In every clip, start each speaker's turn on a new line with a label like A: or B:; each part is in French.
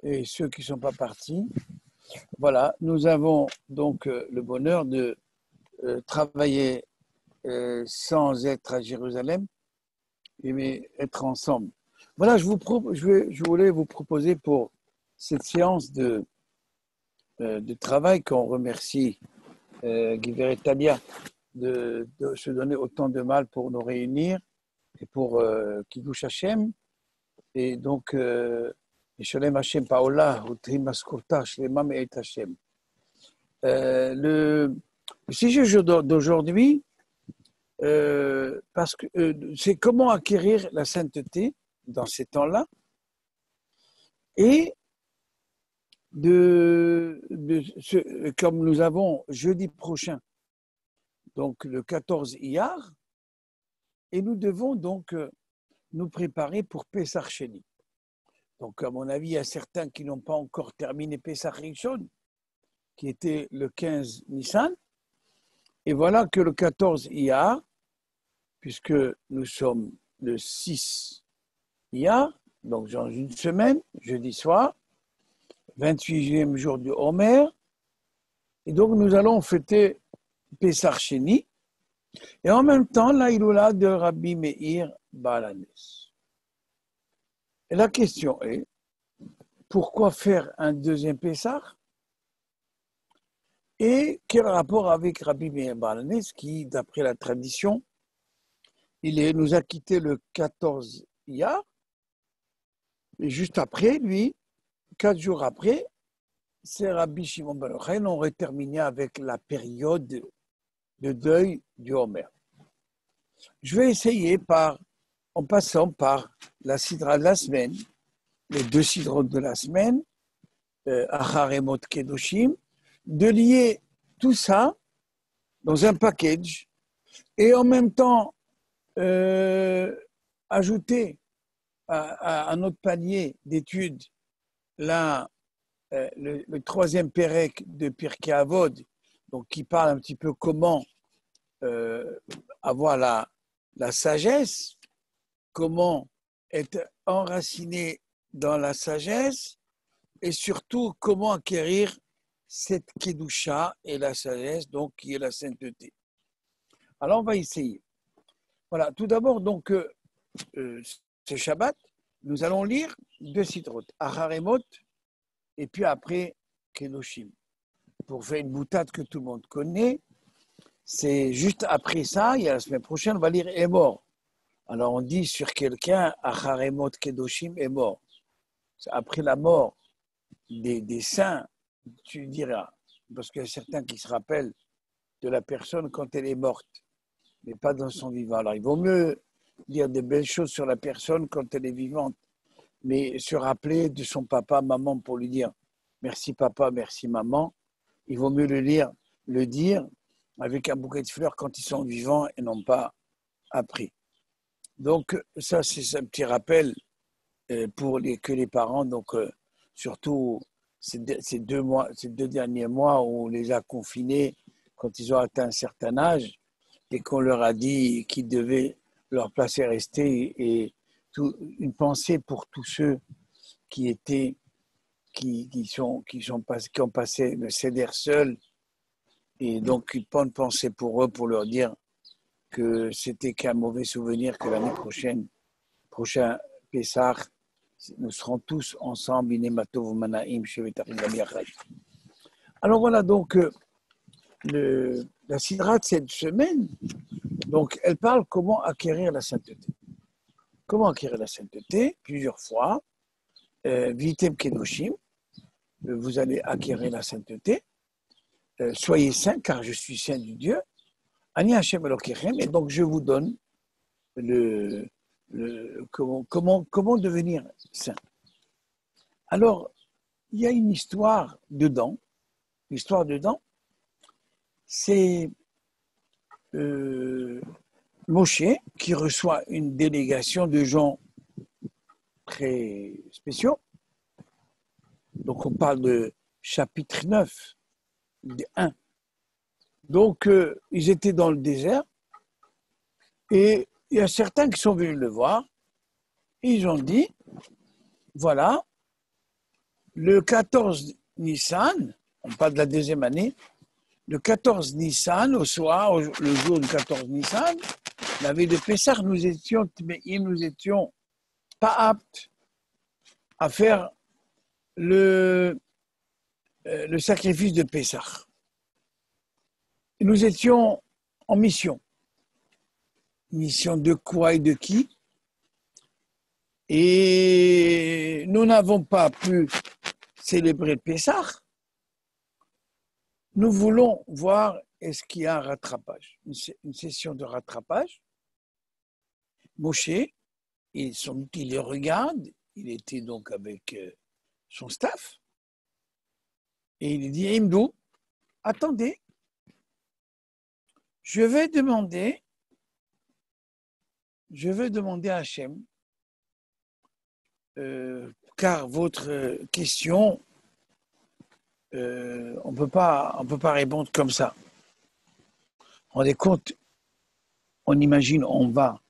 A: et ceux qui ne sont pas partis. Voilà, nous avons donc le bonheur de travailler sans être à Jérusalem, mais être ensemble. Voilà, je voulais vous proposer pour cette séance de travail qu'on remercie Guy Talia de se donner autant de mal pour nous réunir et pour Kiddush Hashem. Et donc, Shalem Hashem Paola, Utrim Askurta, Shlema Me'et Hashem. Le sujet d'aujourd'hui, parce que c'est comment acquérir la sainteté dans ces temps-là et comme nous avons jeudi prochain, donc le 14 Iyar, et nous devons donc nous préparer pour Pessah Sheni. Donc, à mon avis, il y a certains qui n'ont pas encore terminé Pessah Rishon, qui était le 15 Nissan. Et voilà que le 14 Iyar, puisque nous sommes le 6 Iyar, donc dans une semaine, jeudi soir, 28e jour du Homer, et donc nous allons fêter Pessah Sheni, et en même temps, la Iloula de Rabbi Meir Baal HaNes. Et la question est, pourquoi faire un deuxième Pessah? Et quel rapport avec Rabbi Meir Baal HaNes qui, d'après la tradition, nous a quitté le 14 Iyar, et juste après, lui, 4 jours après, c'est Rabbi Shimon ben Yochai, on aurait terminé avec la période de deuil du Homer. Je vais essayer en passant par la sidra de la semaine, les 2 sidrotes de la semaine, Achar Emot Kedoshim, de lier tout ça dans un package et en même temps ajouter à notre panier d'études le 3e Pérec de Pirkei Avot, donc qui parle un petit peu comment avoir la sagesse, comment être enraciné dans la sagesse et surtout comment acquérir cette Kedusha et la sagesse, donc qui est la sainteté. Alors on va essayer. Voilà, tout d'abord, donc, ce Shabbat, nous allons lire 2 sidrotes, Achar Emot et puis après Kedoshim. Pour faire une boutade que tout le monde connaît, c'est juste après ça, il y a la semaine prochaine, on va lire Emor. Alors on dit sur quelqu'un, Achar Emot Kedoshim Emor. Après la mort des saints, tu diras, parce qu'il y a certains qui se rappellent de la personne quand elle est morte, mais pas dans son vivant. Alors il vaut mieux dire des belles choses sur la personne quand elle est vivante, mais se rappeler de son papa, maman, pour lui dire merci papa, merci maman. Il vaut mieux le dire avec un bouquet de fleurs quand ils sont vivants et non pas après. Donc ça, c'est un petit rappel que les parents, donc surtout ces 2 derniers mois où on les a confinés quand ils ont atteint un certain âge et qu'on leur a dit qu'ils devaient leur place est restée et une pensée pour tous ceux qui ont passé le Seder seul et donc une bonne pensée pour eux pour leur dire que c'était qu'un mauvais souvenir, que l'année prochain Pessah, nous serons tous ensemble. Alors voilà donc la sidra de cette semaine, donc elle parle comment acquérir la sainteté. Comment acquérir la sainteté? Plusieurs fois. Vitem Kedoshim, vous allez acquérir la sainteté. Soyez saints, car je suis saint du Dieu. Ani Hashem Elokechem, et donc je vous donne comment devenir saint. Alors, il y a une histoire dedans. L'histoire dedans, c'est Moshe qui reçoit une délégation de gens très spéciaux. Donc, on parle de chapitre 9, de 1. Donc, ils étaient dans le désert et il y a certains qui sont venus le voir et ils ont dit, voilà, Le 14 Nissan, on parle de la deuxième année, le 14 Nissan, au soir, le jour du 14 Nissan, la veille de Pessah, nous étions pas aptes à faire le sacrifice de Pessah. Nous étions en mission. Mission de quoi et de qui? Et nous n'avons pas pu célébrer Pessah. Nous voulons voir est-ce qu'il y a un rattrapage, une session de rattrapage. Moshe, il le regarde, il était donc avec son staff, et il dit, Imdou, attendez, je vais demander à Hachem, car votre question, on peut pas répondre comme ça. On est compte, on imagine, on va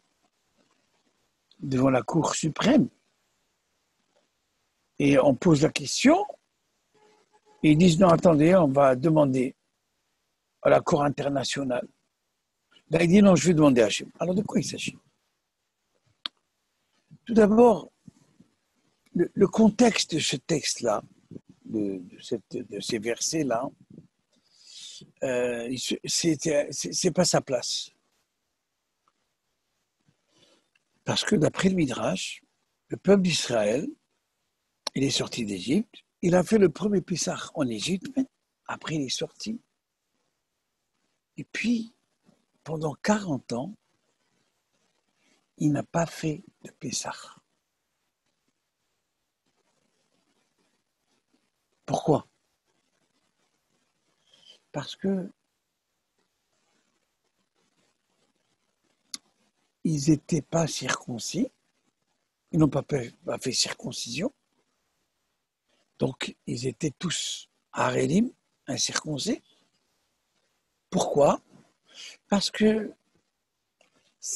A: devant la Cour suprême et on pose la question et ils disent non, attendez, on va demander à la Cour internationale. Là, il dit non, je vais demander à Hachem. Alors de quoi il s'agit? Tout d'abord, le contexte de ce texte-là, de ces versets-là, c'est pas sa place. Parce que d'après le Midrash, le peuple d'Israël, il est sorti d'Égypte, il a fait le premier Pessah en Égypte, après il est sorti. Et puis, pendant 40 ans, il n'a pas fait de Pessah. Pourquoi? Parce que ils n'étaient pas circoncis, ils n'ont pas fait circoncision, donc ils étaient tous harélim, incirconcis. Pourquoi? Parce que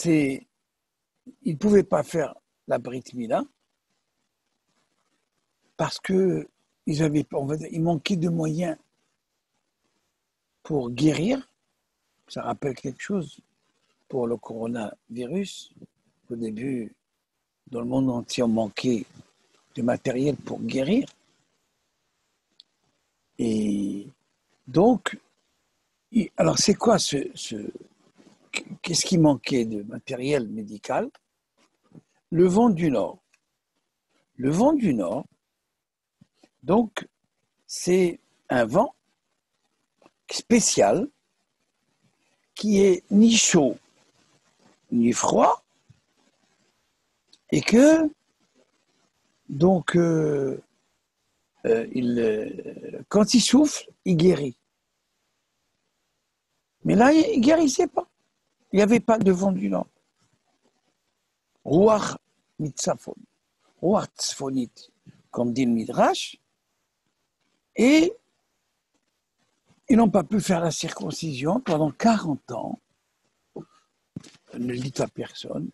A: ils ne pouvaient pas faire la Brit Mila, parce que il manquait de moyens pour guérir. Ça rappelle quelque chose pour le coronavirus. Au début, dans le monde entier, on manquait de matériel pour guérir. Et donc, alors c'est quoi qu'est-ce qui manquait de matériel médical? Le vent du Nord. Le vent du Nord, donc, c'est un vent spécial qui est ni chaud ni froid et que donc quand il souffle, il guérit. Mais là, il ne guérissait pas. Il n'y avait pas de vent du Nord. Ruach mitzafon, Ruach tzfonit, comme dit le Midrash, et ils n'ont pas pu faire la circoncision pendant 40 ans. Ne le dites à personne.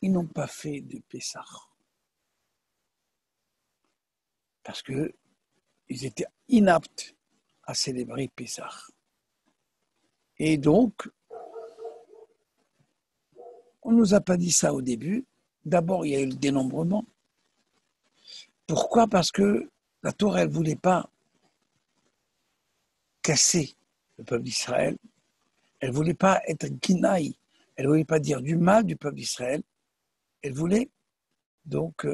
A: Ils n'ont pas fait de Pessah. Parce qu'ils étaient inaptes à célébrer Pessah. Et donc, on ne nous a pas dit ça au début. D'abord, il y a eu le dénombrement. Pourquoi? Parce que la Torah, elle ne voulait pas casser le peuple d'Israël. Elle ne voulait pas être guinaï. Elle ne voulait pas dire du mal du peuple d'Israël. Elle voulait donc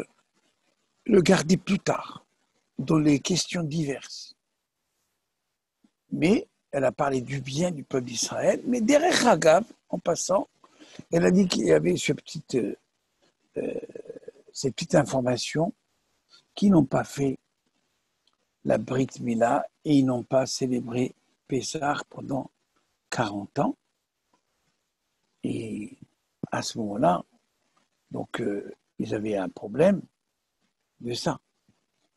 A: le garder plus tard, dans les questions diverses. Mais elle a parlé du bien du peuple d'Israël, mais derrière Hagav, en passant, elle a dit qu'il y avait ces petites informations qui n'ont pas fait la Brit Mila et ils n'ont pas célébré Pessah pendant 40 ans. Et à ce moment-là, donc ils avaient un problème de ça.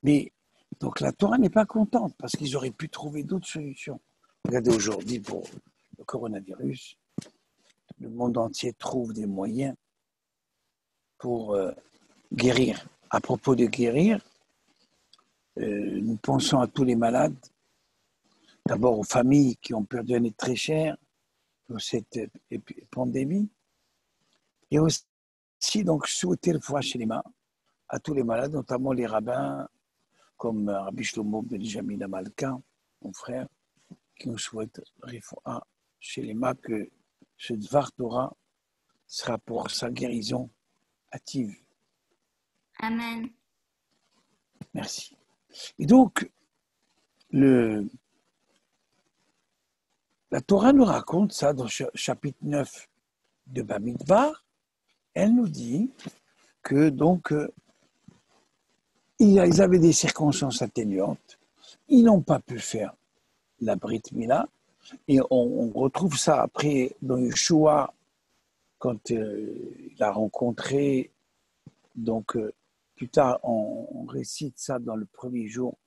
A: Mais donc la Torah n'est pas contente parce qu'ils auraient pu trouver d'autres solutions. Regardez aujourd'hui pour le coronavirus, le monde entier trouve des moyens pour guérir. À propos de guérir, nous pensons à tous les malades, d'abord aux familles qui ont perdu un être très cher pour cette pandémie, et aussi donc souhaiter le foie chez les mains à tous les malades, notamment les rabbins, comme Rabbi Shlomo Ben Jamin Amalka, mon frère, qui nous souhaite Refoua chez les mains, que ce Dvar Torah sera pour sa guérison hâtive.
B: Amen.
A: Merci. Et donc, la Torah nous raconte ça dans chapitre 9 de Bamidbar. Elle nous dit que donc ils avaient des circonstances atténuantes. Ils n'ont pas pu faire la Brit Mila. Et on retrouve ça après dans Yeshua, quand il a rencontré, donc plus tard on récite ça dans le premier jour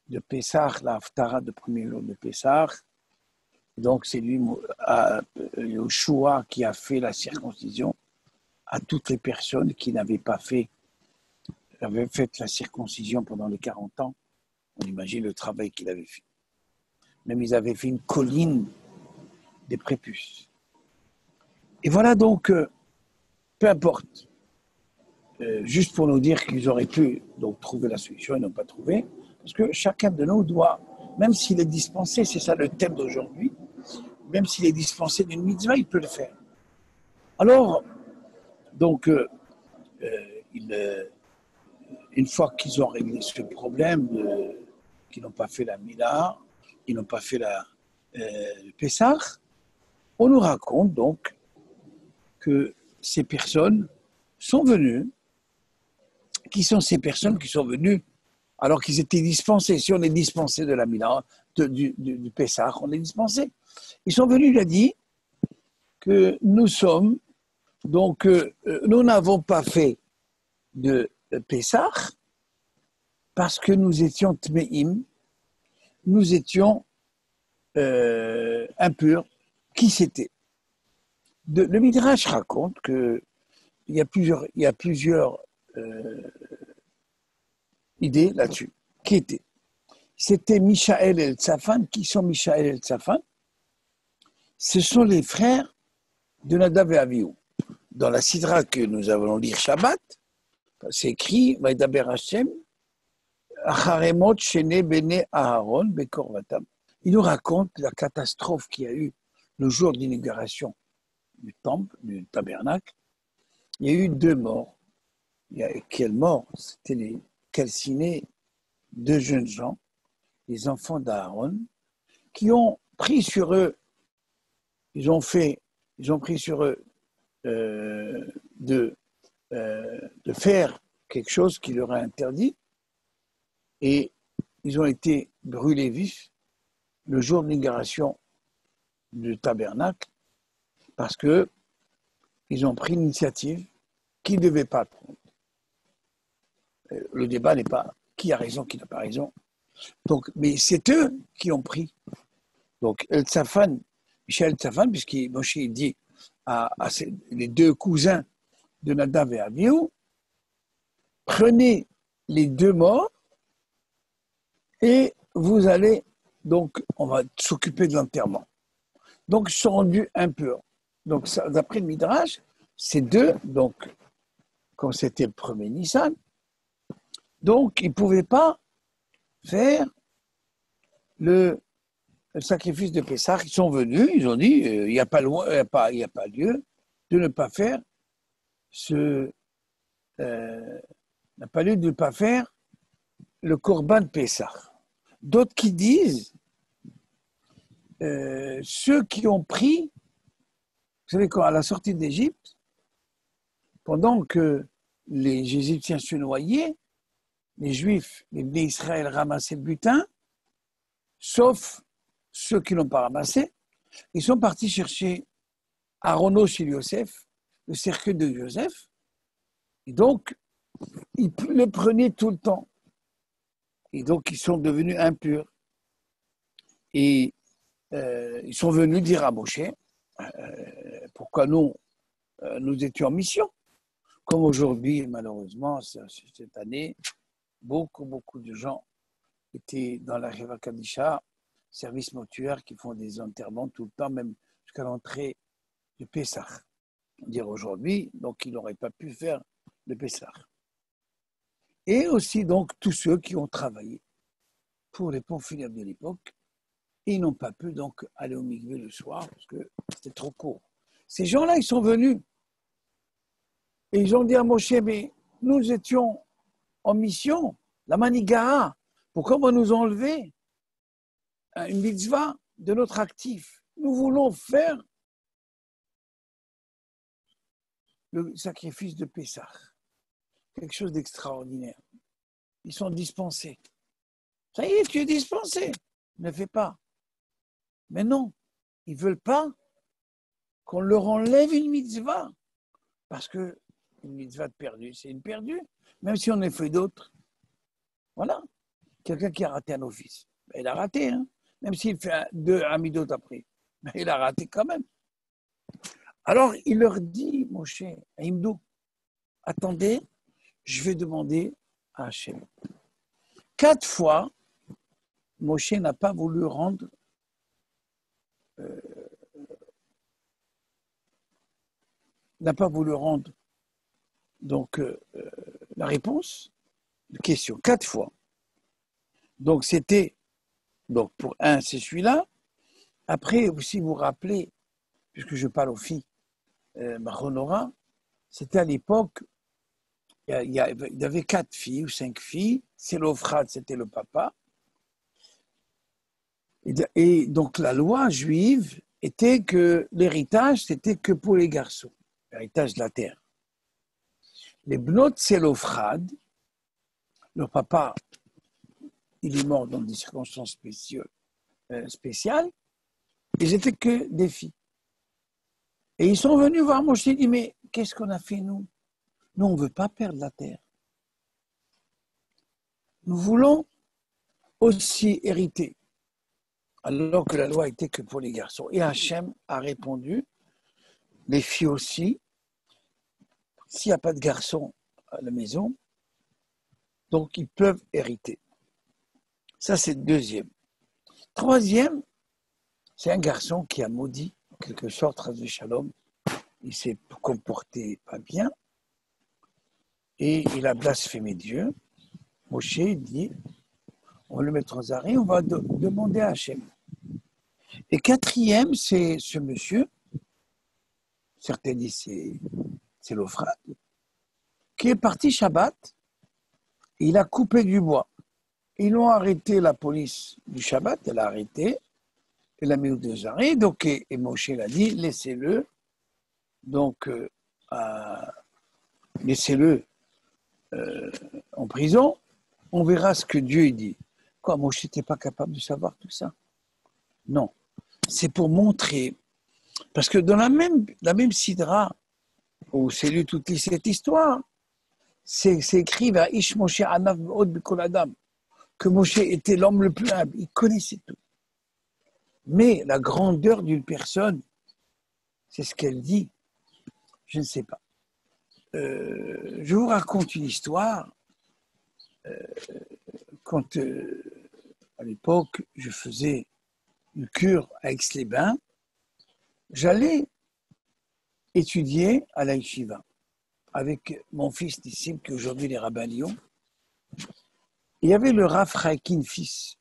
A: de Pessah, la Haftara de premier jour de Pessah. Donc c'est lui, Yeshua, qui a fait la circoncision à toutes les personnes qui n'avaient pas fait la circoncision pendant les 40 ans. On imagine le travail qu'il avait fait. Même ils avaient fait une colline des prépuces. Et voilà donc, peu importe, juste pour nous dire qu'ils auraient pu donc trouver la solution, ils n'ont pas trouvé, parce que chacun de nous doit, même s'il est dispensé, c'est ça le thème d'aujourd'hui, même s'il est dispensé d'une mitzvah, il peut le faire. Alors, donc, une fois qu'ils ont réglé ce problème, qu'ils n'ont pas fait la Mila, ils n'ont pas fait le Pessah, on nous raconte donc que ces personnes sont venues. Qui sont ces personnes qui sont venues alors qu'ils étaient dispensés? Si on est dispensé de la Mila, du Pessah, on est dispensé. Ils sont venus, il a dit, que nous sommes, donc nous n'avons pas fait de Pessah parce que nous étions Tmeim, nous étions impurs. Qui c'était? Le Midrash raconte qu'il y a plusieurs idées là-dessus. Qui était? C'était Michaël et Tzafan. Qui sont Michaël et Tzafan? Ce sont les frères de Nadav et Avihu. Dans la Sidra que nous allons lire Shabbat, c'est écrit Vaïdaber Hashem, Acharemot Shene Bene Aharon Bekorvatam. Il nous raconte la catastrophe qu'il y a eu le jour de l'inauguration du temple, du tabernacle. Il y a eu 2 morts. Quelle mort? C'était les calcinés, 2 jeunes gens, les enfants d'Aaron, qui ont pris sur eux, ils ont pris sur eux de faire quelque chose qui leur est interdit, et ils ont été brûlés vifs le jour de l'inauguration du tabernacle, parce qu'ils ont pris l'initiative qu'ils ne devaient pas prendre. Le débat n'est pas qui a raison, qui n'a pas raison. Donc, mais c'est eux qui ont pris. Donc, Michel Tzafan, puisque Moshe dit à les 2 cousins de Nadav et Avihu, prenez les 2 morts et vous allez, donc, on va s'occuper de l'enterrement. Donc, ils sont rendus impurs. Donc, d'après le Midrash, ces 2, donc, quand c'était le premier Nissan, donc, ils ne pouvaient pas faire le sacrifice de Pessah. Ils sont venus, ils ont dit, il n'y a pas lieu de ne pas faire n'a pas lieu de ne pas faire le Korban Pessah. D'autres qui disent, ceux qui ont pris, vous savez quoi, à la sortie d'Égypte, pendant que les Égyptiens se noyaient, les Juifs, les Bnei Israël ramassaient le butin, sauf ceux qui ne l'ont pas ramassé. Ils sont partis chercher Aarono chez Yosef, le cercueil de Joseph, et donc ils le prenaient tout le temps. Et donc ils sont devenus impurs. Et ils sont venus dire à Moshe, pourquoi nous étions en mission. Comme aujourd'hui, malheureusement, cette année, beaucoup de gens étaient dans la Riva Kadisha, service mortuaire qui font des enterrements tout le temps, même jusqu'à l'entrée de Pessah. Dire aujourd'hui, donc ils n'auraient pas pu faire le Pessah. Et aussi donc tous ceux qui ont travaillé pour les pompes funèbres de l'époque, et ils n'ont pas pu donc aller au mikvé le soir parce que c'était trop court. Ces gens-là, ils sont venus et ils ont dit à Moshe, mais nous étions en mission, la Manigaha, pourquoi on va nous enlever une mitzvah de notre actif? Nous voulons faire le sacrifice de Pessah, quelque chose d'extraordinaire. Ils sont dispensés. Ça y est, tu es dispensé, ne fais pas. Mais non, ils ne veulent pas qu'on leur enlève une mitzvah, parce que une mitzvah de perdu, c'est une perdue, même si on en a fait d'autres. Voilà. Quelqu'un qui a raté un office, il a raté, hein, même s'il fait un midot après, mais il a raté quand même. Alors, il leur dit, Moshe, à Imdou, attendez, je vais demander à Hachem. 4 fois, Moshe n'a pas voulu rendre donc la réponse de question. 4 fois. Donc c'était, donc pour un, c'est celui-là. Après, si vous vous rappelez, puisque je parle aux filles, Maronora, c'était à l'époque, il y avait 4 filles ou 5 filles. Sélophrate, c'était le papa. Et donc la loi juive était que l'héritage, c'était que pour les garçons, l'héritage de la terre. Les bnot Sélophrate, leur papa, il est mort dans des circonstances spéciales, ils n'étaient que des filles. Et ils sont venus voir Moshe et dit, mais qu'est-ce qu'on a fait nous? Nous, on ne veut pas perdre la terre. Nous voulons aussi hériter, alors que la loi était que pour les garçons. Et Hachem a répondu, les filles aussi, s'il n'y a pas de garçons à la maison, donc ils peuvent hériter. Ça, c'est le deuxième. Troisième, c'est un garçon qui a maudit, en quelque sorte, Razé Shalom. Il s'est comporté pas bien et il a blasphémé Dieu. Moshe dit, on va le mettre aux arrêts, on va demander à Hachem. Et quatrième, c'est ce monsieur, certains disent c'est l'Ophrate, qui est parti Shabbat, et il a coupé du bois. Ils l'ont arrêté, la police du Shabbat, elle a arrêté, elle l'a mis aux 2 arrêts, donc, et Moshe l'a dit, laissez-le, donc laissez-le en prison, on verra ce que Dieu dit. Quoi, Moshe n'était pas capable de savoir tout ça? Non, c'est pour montrer, parce que dans la même sidra, où c'est lu toute cette histoire, c'est écrit vers Ish Moshe Anav Me'od B'Kol Adam, que Moshe était l'homme le plus humble, il connaissait tout. Mais la grandeur d'une personne, c'est ce qu'elle dit, je ne sais pas. Je vous raconte une histoire. Quand, à l'époque, je faisais une cure à Aix-les-Bains, j'allais étudier à la Yeshiva avec mon fils Nissim, qui aujourd'hui est rabbin Lyon. Il y avait le Rav Reikin, le fils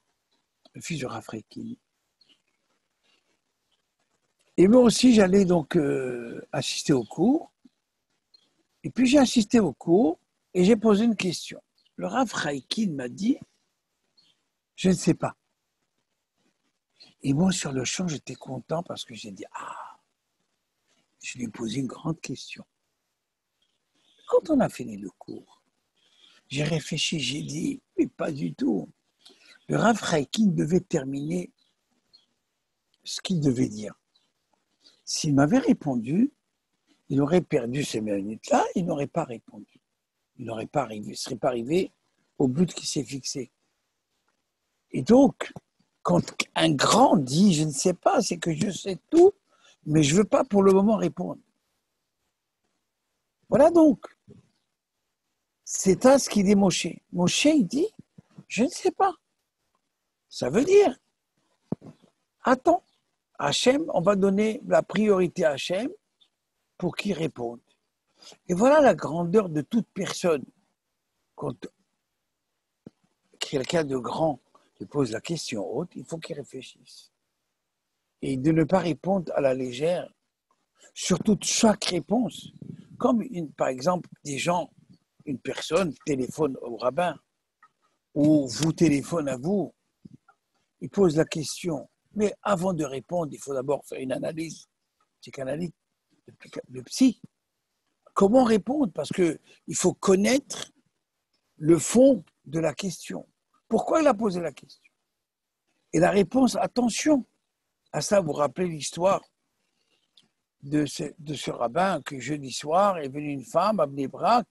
A: de Rav Reikin. Et moi aussi, j'allais donc assister au cours. Et puis j'ai assisté au cours et j'ai posé une question. Le Rav Reikin m'a dit, je ne sais pas. Et moi, sur le champ, j'étais content parce que j'ai dit, je lui ai posé une grande question. Quand on a fini le cours, j'ai réfléchi, j'ai dit, mais pas du tout. Le Rav Reikin devait terminer ce qu'il devait dire. S'il m'avait répondu, il aurait perdu ces minutes-là, il n'aurait pas répondu. Il ne serait pas arrivé au but qui s'est fixé. Et donc, quand un grand dit, je ne sais pas, c'est que je sais tout, mais je ne veux pas pour le moment répondre. Voilà donc. C'est à ce qu'il dit Moshe. Moshe, il dit, je ne sais pas. Ça veut dire, attends, Hachem, on va donner la priorité à Hachem pour qu'il réponde. Et voilà la grandeur de toute personne. Quand quelqu'un de grand lui pose la question haute, il faut qu'il réfléchisse. Et de ne pas répondre à la légère, surtout chaque réponse. Comme par exemple, des gens, une personne téléphone au rabbin, ou vous téléphone à vous, il pose la question. Mais avant de répondre, il faut d'abord faire une analyse psychanalytique, le psy. Comment répondre? Parce qu'il faut connaître le fond de la question. Pourquoi il a posé la question? Et la réponse, attention, à ça, vous rappelez l'histoire de ce rabbin que jeudi soir est venue une femme à Bnei Brak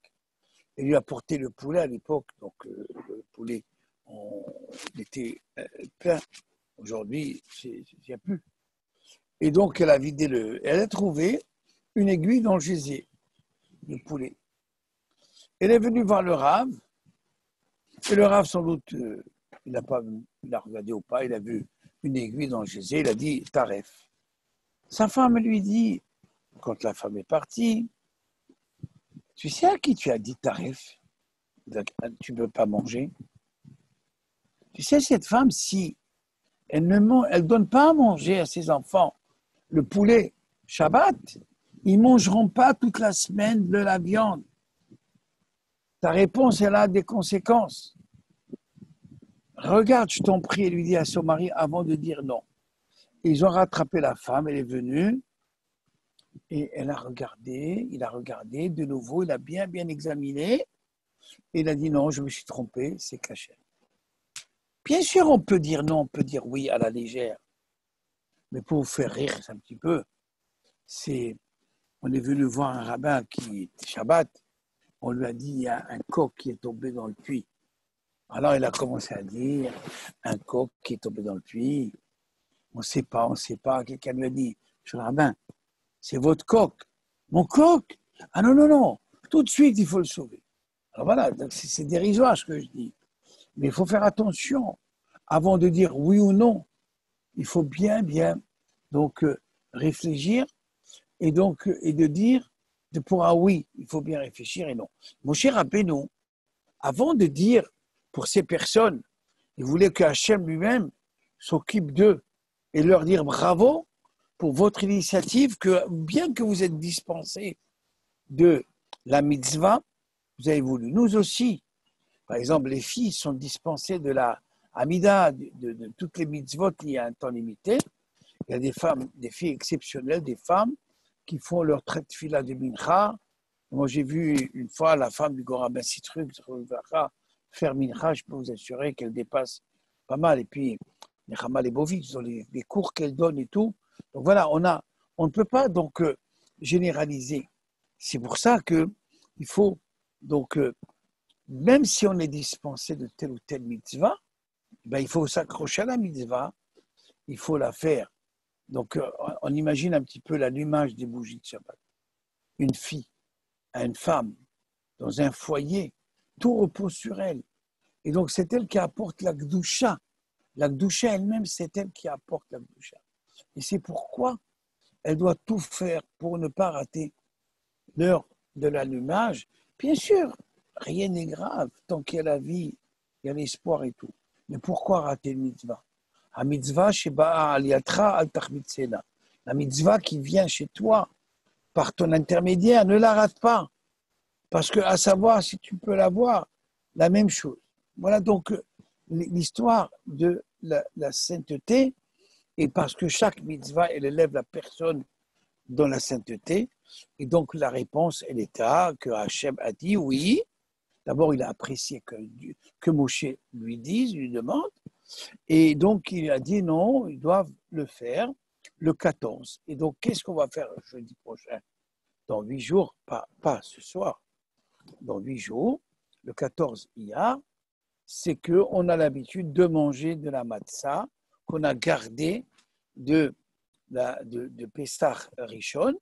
A: et lui a porté le poulet à l'époque. Donc le poulet, on était plein. Aujourd'hui, il n'y a plus. Et donc elle a vidé elle a trouvé une aiguille dans le gésier, le poulet. Elle est venue voir le Rav. Et le Rav, sans doute, il a regardé ou pas, il a vu une aiguille dans le gésier, il a dit Taref. Sa femme lui dit, quand la femme est partie, tu sais à qui tu as dit Taref? Tu ne peux pas manger. Tu sais, cette femme, si elle ne donne pas à manger à ses enfants le poulet Shabbat, ils ne mangeront pas toute la semaine de la viande. Ta réponse, elle a des conséquences. Regarde, je t'en prie, et lui dit à son mari avant de dire non. Ils ont rattrapé la femme, elle est venue, et il a regardé de nouveau, il a bien examiné, et il a dit non, je me suis trompé, c'est caché. Bien sûr, on peut dire non, on peut dire oui à la légère, mais pour vous faire rire un petit peu, on est venu voir un rabbin qui était Shabbat, on lui a dit il y a un coq qui est tombé dans le puits. Alors il a commencé à dire un coq qui est tombé dans le puits. On ne sait pas. Quelqu'un lui a dit, je suis le rabbin, c'est votre coq. Mon coq? Ah non. Tout de suite, il faut le sauver. Alors voilà, c'est dérisoire ce que je dis. Mais il faut faire attention. Avant de dire oui ou non, il faut bien donc réfléchir et de dire pour un oui, il faut bien réfléchir et non. Mon cher Rabbeinu, avant de dire pour ces personnes, il voulait que Hachem lui-même s'occupe d'eux et leur dire bravo pour votre initiative, que bien que vous êtes dispensés de la mitzvah, vous avez voulu. Nous aussi, par exemple, les filles sont dispensées de la Amida, de toutes les mitzvot, il y a un temps limité. Il y a des filles exceptionnelles, des femmes qui font leur traite fila de mincha. Moi, j'ai vu une fois la femme du Gorabin Citruk faire mincha, je peux vous assurer qu'elle dépasse pas mal. Et puis, les Hamal et Bovitch, dans les cours qu'elle donne et tout. Donc voilà, on ne peut pas donc généraliser. C'est pour ça qu'il faut donc, même si on est dispensé de telle ou telle mitzvah, il faut s'accrocher à la mitzvah, il faut la faire. Donc, on imagine un petit peu l'allumage des bougies de Shabbat. Une fille à une femme dans un foyer, tout repose sur elle. Et donc, c'est elle qui apporte la Gdusha. La Gdusha elle-même, c'est elle qui apporte la Gdusha. Et c'est pourquoi elle doit tout faire pour ne pas rater l'heure de l'allumage. Bien sûr, rien n'est grave. Tant qu'il y a la vie, il y a l'espoir et tout. Mais pourquoi rater le mitzvah? La mitzvah, la mitzvah qui vient chez toi par ton intermédiaire, ne la rate pas. Parce que, à savoir si tu peux l'avoir, la même chose. Voilà donc l'histoire de la sainteté, et parce que chaque mitzvah, elle élève la personne dans la sainteté, et donc la réponse, elle est que Hachem a dit oui. D'abord, il a apprécié que Moshe lui dise, lui demande, et donc il a dit non, ils doivent le faire le 14. Et donc, qu'est-ce qu'on va faire jeudi prochain? Dans 8 jours, pas ce soir, dans 8 jours, le 14 Iyar, c'est qu'on a l'habitude de manger de la matzah qu'on a gardée de Pessah Rishon,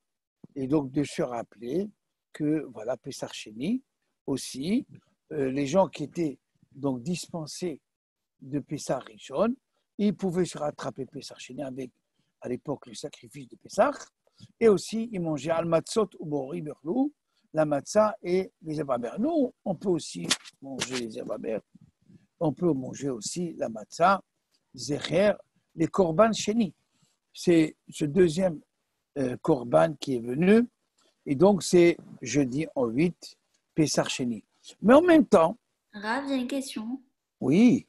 A: et donc de se rappeler que, voilà, Pessah Sheni aussi, les gens qui étaient donc dispensés de Pessah Rishon, ils pouvaient se rattraper Pessah Sheni avec, à l'époque, le sacrifice de Pessah, et aussi ils mangeaient al-matzot ou bori berlou, la matzah et les herbes amères. Nous, on peut aussi manger les herbes amères, on peut manger aussi la matzah, zecher, les korban sheni. C'est ce deuxième korban qui est venu, et donc c'est jeudi en 8, Pessah Sheni. Mais en même temps,
B: Rav, j'ai une question.
A: oui,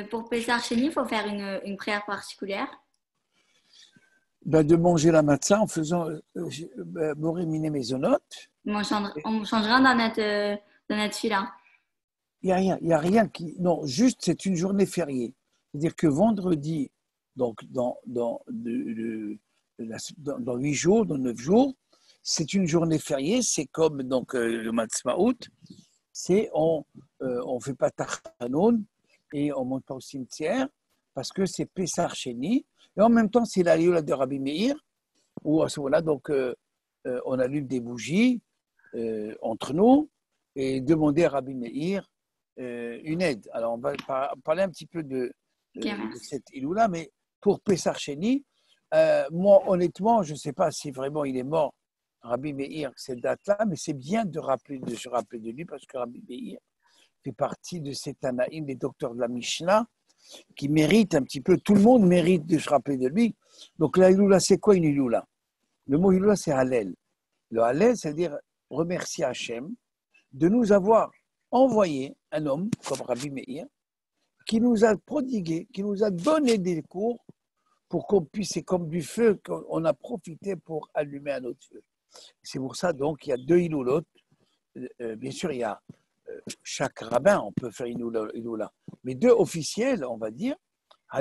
B: Pour Pessah Sheni, il faut faire une prière particulière.
A: de manger la matzah en faisant Boré Miné Maisonot.
B: Mais on change rien dans notre fila.
A: Il n'y a rien qui. Non, juste c'est une journée fériée. C'est-à-dire que vendredi, donc dans 8 jours, dans 9 jours, c'est une journée fériée. C'est comme donc, le Matzmaout. On ne fait pas Tachanoun et on ne monte pas au cimetière parce que c'est Pessah Sheni. Et en même temps, c'est la Lioula de Rabbi Meir, où à ce moment-là, donc, on allume des bougies entre nous et demander à Rabbi Meir une aide. Alors, on va parler un petit peu de cette Iloula, mais pour Pessah Sheni, moi, honnêtement, je ne sais pas si vraiment il est mort, Rabbi Meir, cette date-là, mais c'est bien de se rappeler de lui, parce que Rabbi Meir fait partie de ces Tanaïm, des docteurs de la Mishnah, qui méritent un petit peu, tout le monde mérite de se rappeler de lui. Donc la Iloula, c'est quoi une Iloula? Le mot Iloula, c'est Hallel. Le Hallel, c'est-à-dire remercier Hachem de nous avoir envoyé un homme comme Rabbi Meir, qui nous a prodigué, qui nous a donné des cours pour qu'on puisse, c'est comme du feu qu'on a profité pour allumer un autre feu. C'est pour ça, donc, il y a 2 Iloulot. Bien sûr, il y a chaque rabbin, on peut faire une Iloula, mais 2 officiels, on va dire.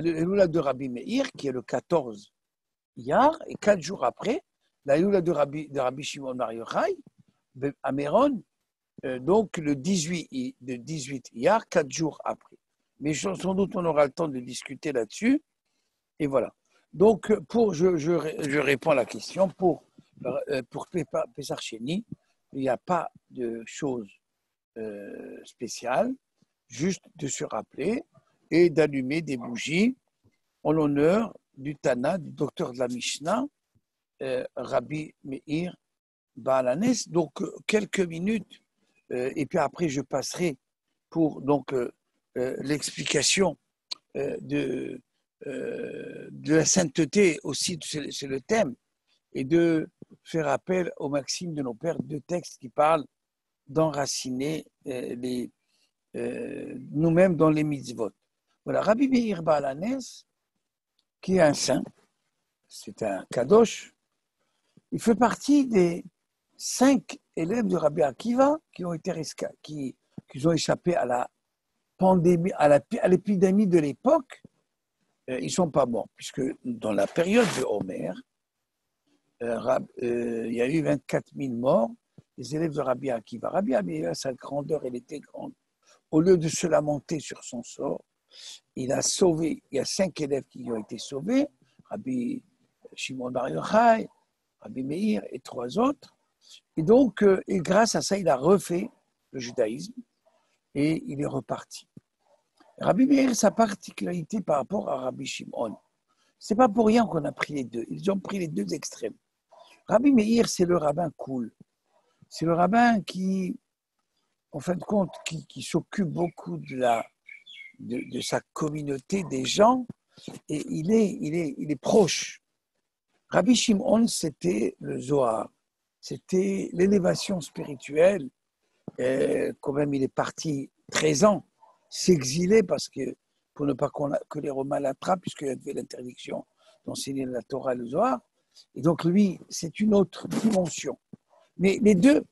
A: L'Iloula de Rabbi Meir, qui est le 14 Iyar, et 4 jours après, la Iloula de Rabbi Shimon Bar Yochai, à Méron, donc le 18 Iyar, 4 jours après. Mais sans doute, on aura le temps de discuter là-dessus. Et voilà. Donc, je réponds à la question. Pour Pessah Sheni, il n'y a pas de choses spéciales, juste de se rappeler et d'allumer des bougies en l'honneur du Tana, du docteur de la Mishnah, Rabbi Meir Baal Hanes. Donc, quelques minutes, et puis après, je passerai pour donc l'explication de la sainteté aussi, c'est le thème, et de faire appel aux maximes de nos pères, 2 textes qui parlent d'enraciner nous-mêmes dans les mitzvot. Voilà, Rabbi Meir Baal Hanes, qui est un saint, c'est un kadosh, il fait partie des 5 élèves de Rabbi Akiva qui ont ont échappé à la pandémie, à l'épidémie de l'époque. Ils ne sont pas morts, puisque dans la période de Homer, il y a eu 24 000 morts, les élèves de Rabbi Akiva. Rabbi Akiva, sa grandeur, elle était grande. Au lieu de se lamenter sur son sort, il a sauvé, il y a 5 élèves qui ont été sauvés, Rabbi Shimon Bar Yochai, Rabbi Meir et 3 autres. Et donc, et grâce à ça, il a refait le judaïsme et il est reparti. Rabbi Meir, sa particularité par rapport à Rabbi Shimon, c'est pas pour rien qu'on a pris les 2. Ils ont pris les 2 extrêmes. Rabbi Meir, c'est le rabbin cool. C'est le rabbin qui, en fin de compte, qui s'occupe beaucoup de sa communauté, des gens, et il est proche. Rabbi Shimon, c'était le Zohar, c'était l'élévation spirituelle. Quand même, il est parti 13 ans, s'exiler parce que, pour ne pas que les Romains l'attrapent, puisqu'il y avait l'interdiction d'enseigner la Torah et le Zohar. Et donc, lui, c'est une autre dimension. Mais les deux,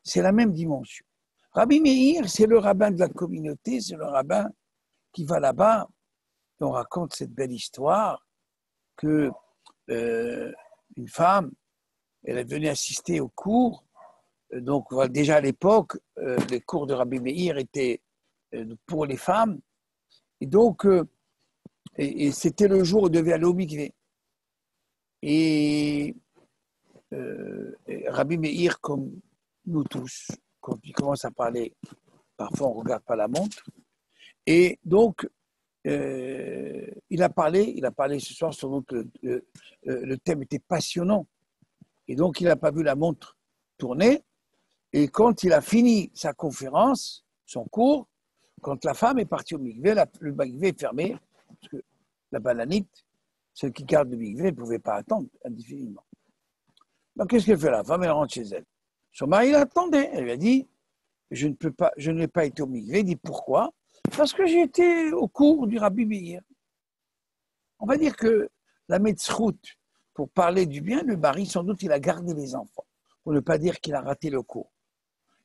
A: c'est la même dimension. Rabbi Meir, c'est le rabbin de la communauté, c'est le rabbin qui va là-bas, et on raconte cette belle histoire que une femme, elle est venue assister au cours. Donc, déjà à l'époque, les cours de Rabbi Meir étaient pour les femmes. Et donc, et c'était le jour où elle devait aller au mikvé. Et Rabbi Meir, comme nous tous, quand il commence à parler, parfois on ne regarde pas la montre. Et donc, il a parlé ce soir, selon que le thème était passionnant. Et donc, il n'a pas vu la montre tourner. Et quand il a fini sa conférence, son cours, quand la femme est partie au mikvé, le mikvé est fermé, parce que la balanite, celle qui garde le mikvé, ne pouvait pas attendre indéfiniment. Donc, qu'est-ce qu'elle fait la femme? Elle rentre chez elle. Son mari l'attendait. Elle lui a dit, je n'ai pas été au mikvé. Il dit, pourquoi? Parce que j'ai été au cours du Rabbi Meir. On va dire que la metzrout, pour parler du bien, le mari, sans doute, il a gardé les enfants, pour ne pas dire qu'il a raté le cours.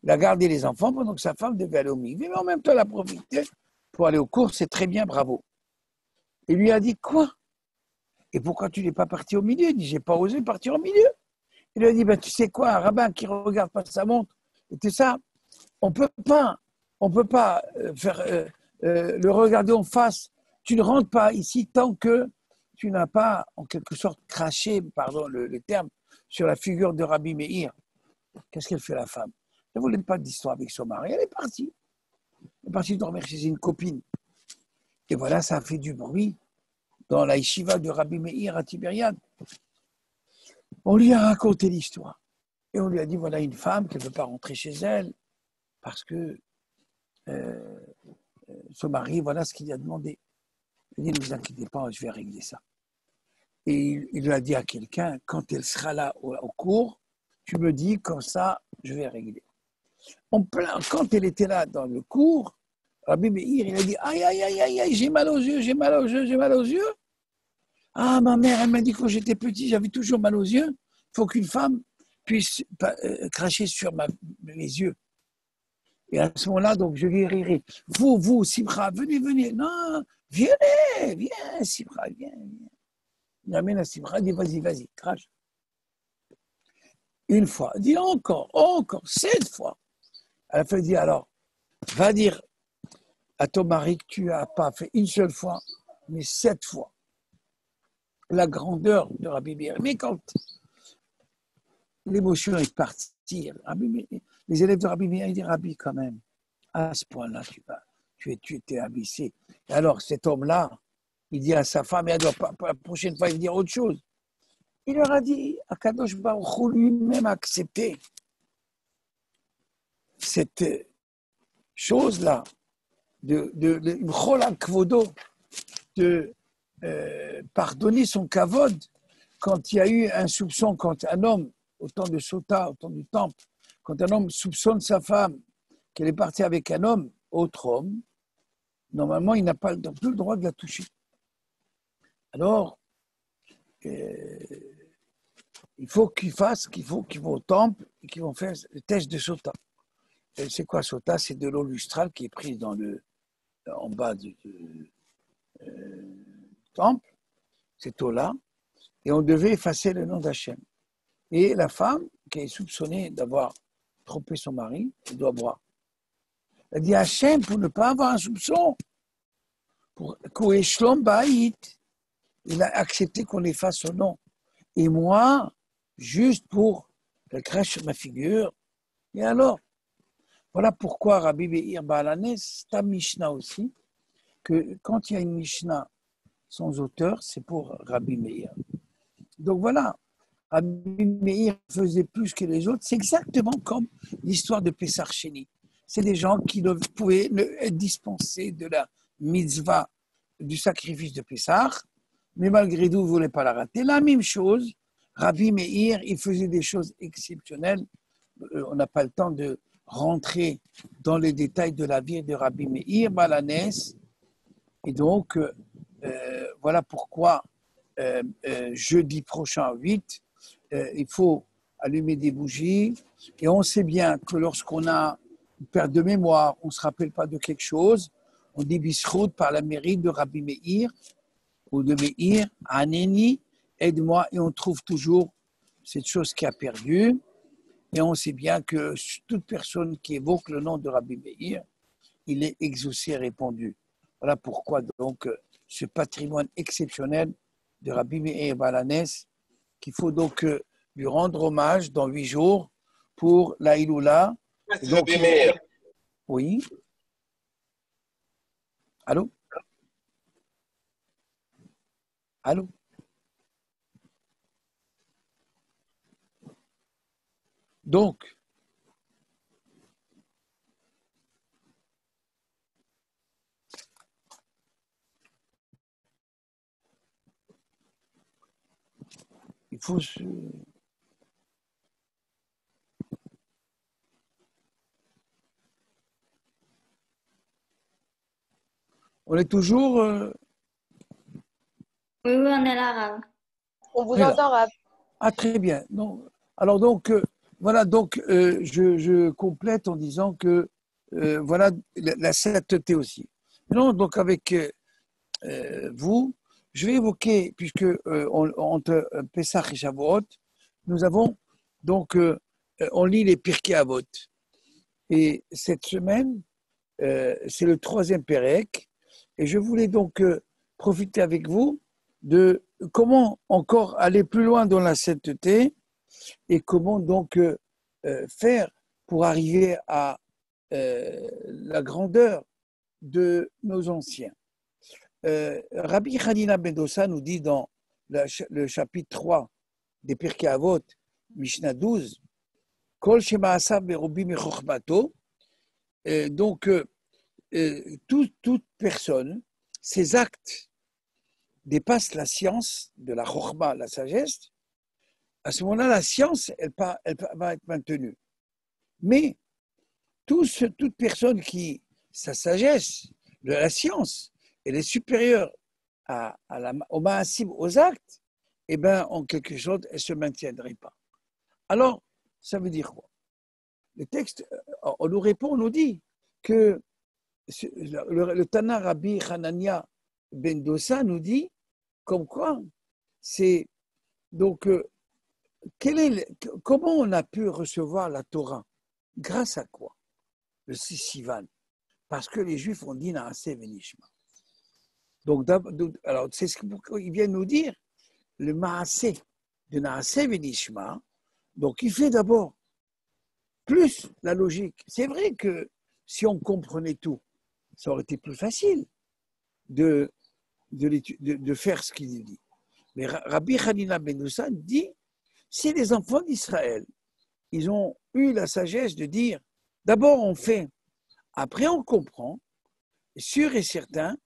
A: Il a gardé les enfants pendant que sa femme devait aller au mikvé, mais en même temps, elle a profité pour aller au cours. C'est très bien, bravo. Il lui a dit, quoi? Et pourquoi tu n'es pas parti au milieu? Il dit, j'ai pas osé partir au milieu. Il lui a dit, ben, tu sais quoi, un rabbin qui ne regarde pas sa montre, et tout ça, on peut pas faire le regarder en face. Tu ne rentres pas ici tant que tu n'as pas, en quelque sorte, craché, pardon le terme, sur la figure de Rabbi Meir. Qu'est-ce qu'elle fait, la femme? Elle ne voulait pas d'histoire avec son mari. Elle est partie. Elle est partie dormir chez une copine. Et voilà, ça a fait du bruit dans la yeshiva de Rabbi Meir à Tibériade. On lui a raconté l'histoire. Et on lui a dit, voilà une femme qui ne veut pas rentrer chez elle parce que son mari, voilà ce qu'il a demandé. Il dit, ne vous inquiétez pas, je vais régler ça. Et il lui a dit à quelqu'un, quand elle sera là au cours, tu me dis, comme ça, je vais régler. Quand elle était là dans le cours, Rabbi Meir, il a dit, aïe, aïe, aïe, aïe, aïe, j'ai mal aux yeux, j'ai mal aux yeux, j'ai mal aux yeux. Ah, ma mère, elle m'a dit que quand j'étais petit, j'avais toujours mal aux yeux. Il faut qu'une femme puisse cracher sur mes yeux. Et à ce moment-là, donc, je guérirai. Vous, Simcha, venez. Non, viens, Simcha, viens. Il amène à Simcha, il dit, vas-y, crache. Une fois, il dit encore, 7 fois. À la fin, il dit, alors, va dire à ton mari que tu n'as pas fait une seule fois, mais 7 fois. La grandeur de Rabbi Meir. Mais quand l'émotion est partie, les élèves de Rabbi Meir, ils disent, Rabbi, quand même, à ce point-là, tu étais abaissé. Et alors, cet homme-là, il dit à sa femme, et alors, la prochaine fois, il va dire autre chose. Il leur a dit, Akadosh Baruch Hu lui-même a accepté cette chose-là, de pardonner son kavod quand il y a eu un soupçon, quand un homme, au temps de Sota, au temps du temple, quand un homme soupçonne sa femme qu'elle est partie avec un homme, autre homme, normalement, il n'a plus le droit de la toucher. Alors, il faut qu'ils vont au temple et qu'ils vont faire le test de Sota. Et c'est quoi Sota? C'est de l'eau lustrale qui est prise en bas du temple, cette eau-là, et on devait effacer le nom d'Hachem. Et la femme, qui est soupçonnée d'avoir trompé son mari, elle doit boire. Elle dit Hachem, pour ne pas avoir un soupçon, pour Kouéchlom Baït, il a accepté qu'on efface son nom. Et moi, juste pour qu'elle crache sur ma figure. Et alors, voilà pourquoi Rabbi Meir Baalanes, c'est un Mishnah aussi, que quand il y a une Mishnah sans auteur, c'est pour Rabbi Meir. Donc voilà, Rabbi Meir faisait plus que les autres. C'est exactement comme l'histoire de Pessar Sheni. C'est des gens qui ne pouvaient être dispensés de la mitzvah du sacrifice de Pessar, mais malgré tout, ils ne voulaient pas la rater. La même chose, Rabbi Meir, il faisait des choses exceptionnelles. On n'a pas le temps de rentrer dans les détails de la vie de Rabbi Meir Baalanes. Et donc, voilà pourquoi jeudi prochain 8, il faut allumer des bougies. Et on sait bien que lorsqu'on a une perte de mémoire, on ne se rappelle pas de quelque chose, on dit Bisrout par la mérite de Rabbi Meir ou de Meir, Aneni, aide-moi, et on trouve toujours cette chose qui a perdu. Et on sait bien que toute personne qui évoque le nom de Rabbi Meir, il est exaucé et répondu. Voilà pourquoi donc ce patrimoine exceptionnel de Rabbi Meir Baalanes, qu'il faut donc lui rendre hommage dans 8 jours pour la Iloula Donc, oui. Allô? Allô? Donc, il faut se... On est toujours...
B: Oui, oui, on est là, Rav.
C: On vous
A: là.
C: entend, Rav.
A: Ah, très bien. Non. Alors, donc, voilà, donc, je complète en disant que, voilà, la sainteté aussi. Non, donc, avec vous, je vais évoquer, puisque entre Pessah et Shavuot, nous avons, donc, on lit les Pirkei Avot. Et cette semaine, c'est le 3e Pérec. Et je voulais donc profiter avec vous de comment encore aller plus loin dans la sainteté et comment donc faire pour arriver à la grandeur de nos anciens. Rabbi Hanina ben Dossa nous dit dans le chapitre 3 des Pirkei Avot, Mishnah 12, Kol shema asav berobi michochmato. Donc, toute personne, ses actes dépassent la science de la chokhma, la sagesse. À ce moment-là, la science, elle va être maintenue. Mais toute personne qui, sa sagesse de la science, elle est supérieure au ma'asim, aux actes, eh bien, en quelque sorte, elle ne se maintiendrait pas. Alors, ça veut dire quoi? Le texte, on nous répond, on nous dit que le Tana Rabbi Hanania ben Dossa nous dit comme quoi c'est donc comment on a pu recevoir la Torah? Grâce à quoi? Le Sivan. Parce que les Juifs ont dit Naaseh Venishma. Donc, alors, c'est ce qu'il vient nous dire, le Maaseh de Naaseh Venishma. Donc, il fait d'abord plus la logique. C'est vrai que si on comprenait tout, ça aurait été plus facile de faire ce qu'il dit. Mais Rabbi Hanina ben Dossa dit, si les enfants d'Israël, ils ont eu la sagesse de dire, d'abord on fait, après on comprend, sûr et certain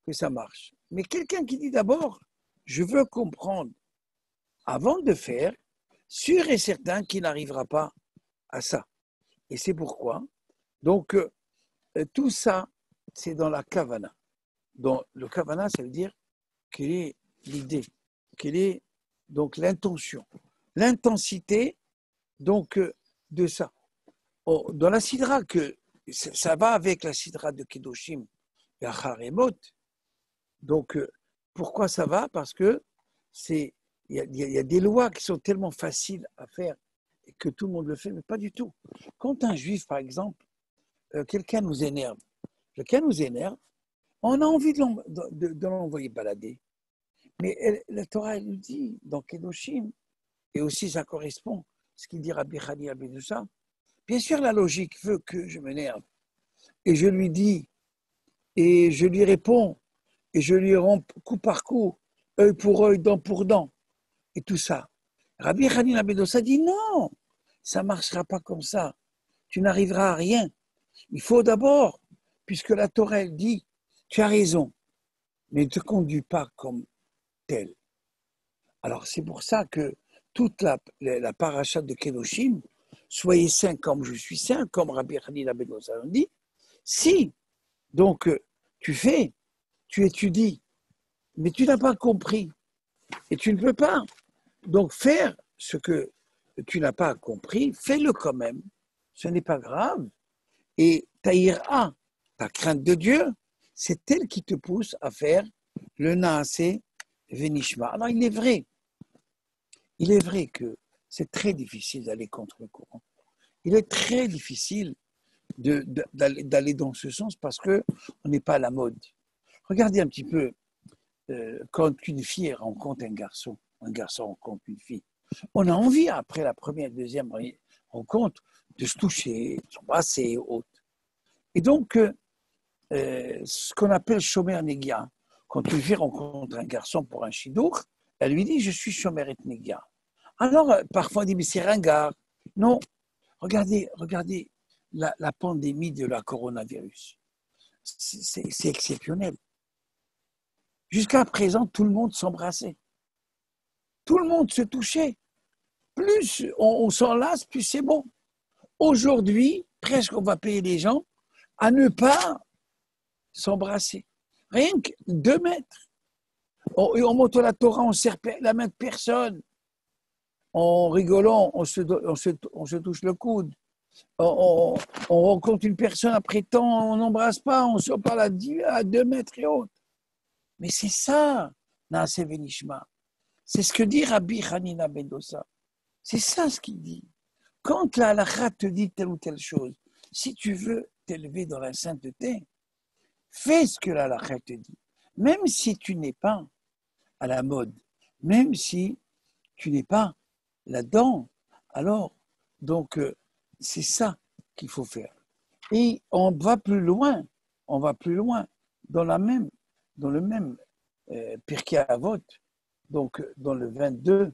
A: que ça marche. Mais quelqu'un qui dit d'abord, je veux comprendre avant de faire, sûr et certain qu'il n'arrivera pas à ça. Et c'est pourquoi, donc, tout ça, c'est dans la kavana. Donc, le kavana, ça veut dire quelle est l'idée, quelle est donc l'intention, l'intensité donc de ça. Dans la sidra, que ça va avec la sidra de Kedoshim et Acharemot. Donc, pourquoi ça va? Parce que il y a des lois qui sont tellement faciles à faire et que tout le monde le fait, mais pas du tout. Quand un juif, par exemple, quelqu'un nous énerve, on a envie de l'envoyer balader. Mais la Torah, elle nous dit, dans Kedoshim, et aussi ça correspond à ce qu'il dit Rabbi Hanina ben Dossa. Bien sûr, la logique veut que je m'énerve. Et je lui dis, et je lui réponds, et je lui rends coup par coup, œil pour œil, dent pour dent, et tout ça. Rabbi Hanina ben Dossa dit non, ça ne marchera pas comme ça. Tu n'arriveras à rien. Il faut d'abord, puisque la Torah elle dit, tu as raison, mais ne te conduis pas comme tel. Alors c'est pour ça que toute la paracha de Kedoshim, soyez saints comme je suis saint, comme Rabbi Hanina ben Dossa dit, si donc tu étudies, mais tu n'as pas compris, et tu ne peux pas donc faire ce que tu n'as pas compris, fais-le quand même, ce n'est pas grave, et ta ira, ta crainte de Dieu, c'est elle qui te pousse à faire le Naaseh Venishma. Alors il est vrai que c'est très difficile d'aller contre le courant. Il est très difficile d'aller dans ce sens parce qu'on n'est pas à la mode. Regardez un petit peu quand une fille rencontre un garçon rencontre une fille. On a envie, après la première, deuxième rencontre, de se toucher, de s'embrasser et autres. Et donc, ce qu'on appelle Shomer Negia, quand une fille rencontre un garçon pour un chidour, elle lui dit « je suis Shomer et Negia ». Alors, parfois on dit « mais c'est ringard ». Non, regardez la pandémie de la coronavirus. C'est exceptionnel. Jusqu'à présent, tout le monde s'embrassait. Tout le monde se touchait. Plus on s'en lasse, plus c'est bon. Aujourd'hui, presque on va payer les gens à ne pas s'embrasser. Rien que 2 mètres. On monte la Torah, on ne serre la main de personne. En rigolant, on se touche le coude. On rencontre une personne après temps, on n'embrasse pas, on se parle à 2 mètres et autres. Mais c'est ça, Naaseh Venishma. C'est ce que dit Rabbi Hanina ben Dosa. C'est ça ce qu'il dit. Quand la halakha te dit telle ou telle chose, si tu veux t'élever dans la sainteté, fais ce que la halakha te dit. Même si tu n'es pas à la mode, même si tu n'es pas là-dedans, alors, donc, c'est ça qu'il faut faire. Et on va plus loin dans le même Pirkei Avot, donc dans le 22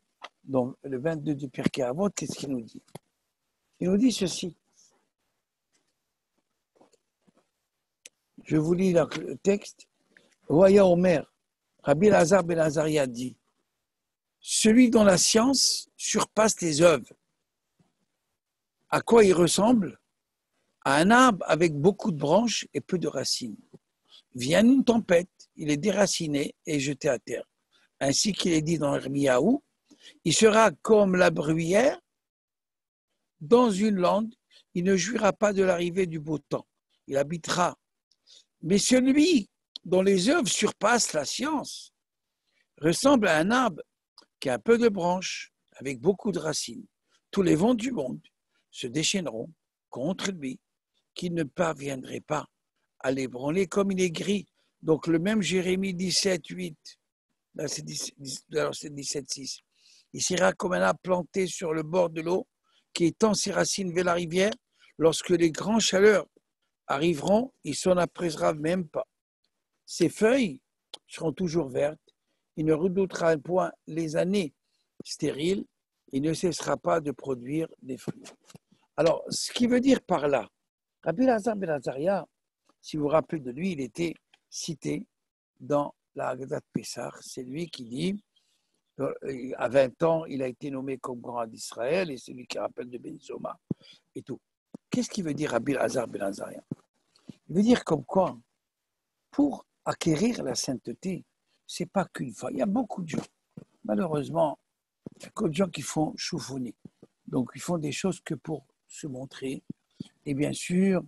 A: du Pirkei Avot, qu'est-ce qu'il nous dit? Il nous dit ceci. Je vous lis le texte. Roya Omer, Rabbi Elazar ben Azaria dit, celui dont la science surpasse les œuvres. À quoi il ressemble? À un arbre avec beaucoup de branches et peu de racines. Vient une tempête, il est déraciné et jeté à terre. Ainsi qu'il est dit dans Hermiaou, il sera comme la bruyère dans une lande, il ne jouira pas de l'arrivée du beau temps, il habitera. Mais celui dont les œuvres surpassent la science ressemble à un arbre qui a un peu de branches avec beaucoup de racines. Tous les vents du monde se déchaîneront contre lui, qui ne parviendrait pas à l'ébranler comme il est gris. Donc le même Jérémie 17, 8, là c'est 17, 6. Il sera comme un arbre planté sur le bord de l'eau, qui étend ses racines vers la rivière. Lorsque les grands chaleurs arriveront, il s'en apaisera même pas. Ses feuilles seront toujours vertes. Il ne redoutera point les années stériles. Il ne cessera pas de produire des fruits. Alors, ce qui veut dire par là, Rabbi Elazar ben Azaria, si vous vous rappelez de lui, il était cité dans la Haggadah de Pessah. C'est lui qui dit, à 20 ans, il a été nommé comme grand d'Israël, et c'est lui qui rappelle de Ben Zoma et tout. Qu'est-ce qu'il veut dire Rabbi Elazar ben Azaria? Il veut dire comme quoi, pour acquérir la sainteté, c'est pas qu'une fois. Il y a beaucoup de gens, malheureusement, il y a beaucoup de gens qui font choufouni. Donc, ils font des choses que pour se montrer. Et bien sûr,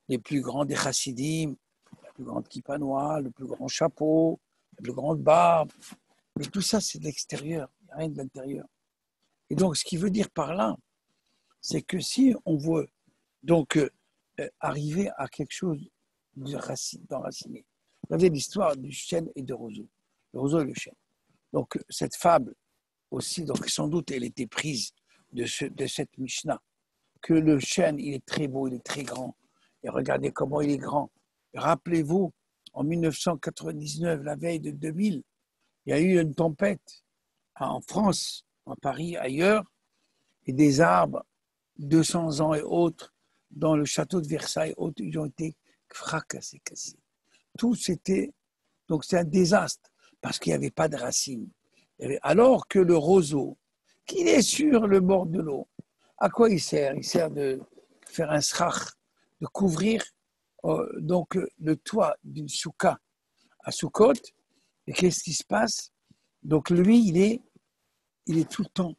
A: les plus grands des chassidim, la plus grande kippa noire, le plus grand chapeau, la plus grande barbe. Mais tout ça, c'est de l'extérieur. Il n'y a rien de l'intérieur. Et donc, ce qui veut dire par là, c'est que si on veut donc arriver à quelque chose d'enraciné. Regardez l'histoire du chêne et de roseau. Le roseau et le chêne. Donc, cette fable aussi, donc sans doute, elle était prise de cette Mishnah, que le chêne, il est très beau, il est très grand. Et regardez comment il est grand. Rappelez-vous, en 1999, la veille de 2000, il y a eu une tempête en France, en Paris, ailleurs, et des arbres, 200 ans et autres, dans le château de Versailles, ils ont été fracassés, cassés. Tout c'était, donc c'est un désastre, parce qu'il n'y avait pas de racines. Alors que le roseau, qui est sur le bord de l'eau, à quoi il sert? Il sert de faire un srach, de couvrir donc le toit d'une souka à Soukot. Et qu'est-ce qui se passe? Donc lui, il est tout le temps,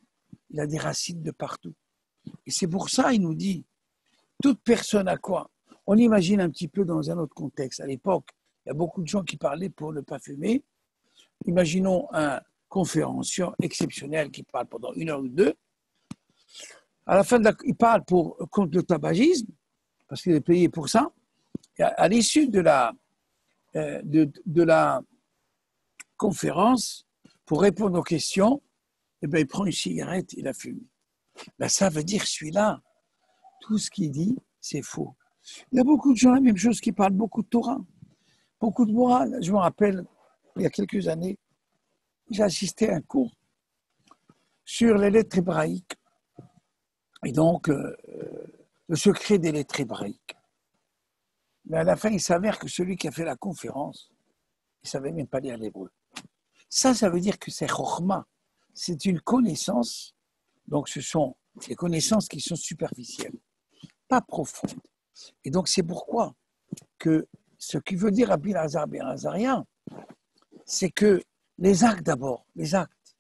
A: il a des racines de partout. Et c'est pour ça, il nous dit, toute personne à quoi? On imagine un petit peu dans un autre contexte. À l'époque, il y a beaucoup de gens qui parlaient pour ne pas fumer. Imaginons un conférencier exceptionnel qui parle pendant 1 heure ou 2. À la fin, il parle contre le tabagisme, parce qu'il est payé pour ça. Et à l'issue de la conférence, pour répondre aux questions, eh bien, il prend une cigarette et la fume. Ben, ça veut dire celui-là, tout ce qu'il dit, c'est faux. Il y a beaucoup de gens, la même chose, qui parlent beaucoup de Torah, beaucoup de morale. Je me rappelle, il y a quelques années, j'ai assisté à un cours sur les lettres hébraïques. Et donc, le secret des lettres hébraïques. Mais à la fin, il s'avère que celui qui a fait la conférence, il ne savait même pas lire l'hébreu. Ça veut dire que c'est chokhma. C'est une connaissance. Donc, ce sont des connaissances qui sont superficielles, pas profondes. Et donc, c'est pourquoi que ce qui veut dire Rabbi Elazar ben Azariah, c'est que les actes d'abord, les actes.